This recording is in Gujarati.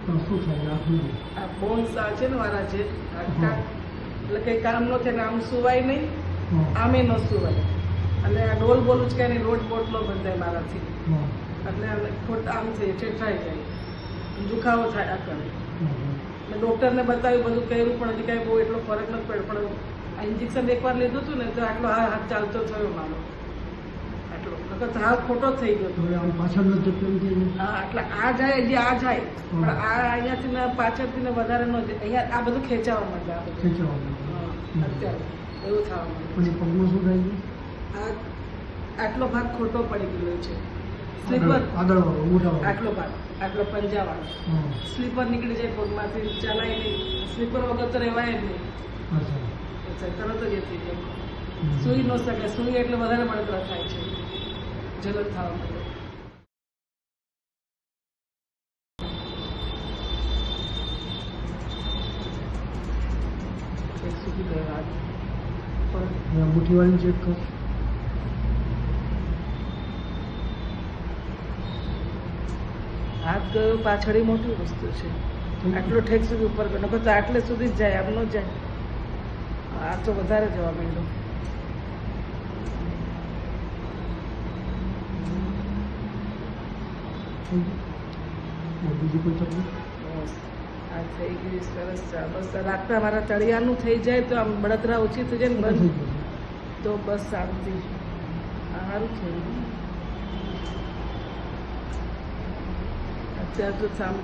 શું થાય આખું? આ બોન્સ આ છે ને મારા છે હાડકા, એટલે કંઈ કામ ન થાય ને આમ સુવાય નહીં, આમે ન સુવાય, અને આ ડોલ બોલ ઉચકાય લોટ બોટ ન બંધાય મારાથી, એટલે ખોટ આમ થઈ ઠેઠાઈ જાય, દુખાવો થાય આ કરે. મેં ડૉક્ટરને બતાવ્યું, બધું કર્યું, પણ હજી કાંઈ બહુ એટલો ફરક નથી પડ્યો. પણ આ ઇન્જેક્શન એકવાર લીધું હતું ને તો આટલો હાથ ચાલતો થયો મારો, આટલો નકર તો હાથ ખોટો થઈ ગયો હતો. આમ પાછળનો તો કેમ કે હા, એટલે આ જાય હજી આ જાય, પણ આ અહીંયાથી ને પાછળથી ને વધારે ન જાય. અહીંયા આ બધું ખેંચાવા માંડે, આ બધું ખેંચવા અત્યારે એવું થવા માંડે. પછી પગમાં શું થાય છે? આ આટલો ભાગ ખોટો પડી ગયો છે. સ્લીપર આગળ મોટા આટલો ભાગ, આટલો પંજાવાળો સ્લીપર નીકળી જાય પગમાંથી, ચલાય નહીં. સ્લીપર વગર તો રહેવાય જ નહીં. અચ્છા, તરત જ થઈ જાય, સૂઈ ન શકે. સૂઈ એટલે વધારે બળતરા થાય છે, જલન થવા માટે. સુધી ગયો હાથ પણ મુઠ્ઠીવાળી ચેક કર. હાથ ગયો પાછળ મોટી વસ્તુ છે. આટલો ઠેક સુધી ઉપર ગયો, નકર તો આટલે સુધી જ જાય, આમ ન જાય. આ તો વધારે જવા માંડ્યો. બીજી કોઈ તકલીફ? બસ આ થઈ ગઈ, સરસ છે. બસ રાતના મારા તળિયાનું થઈ જાય તો આમ બળતરા ઓછી થઈ જાય ને બંધ, તો બસ શાંતિ. સારું થયું અત્યારે તો હાથ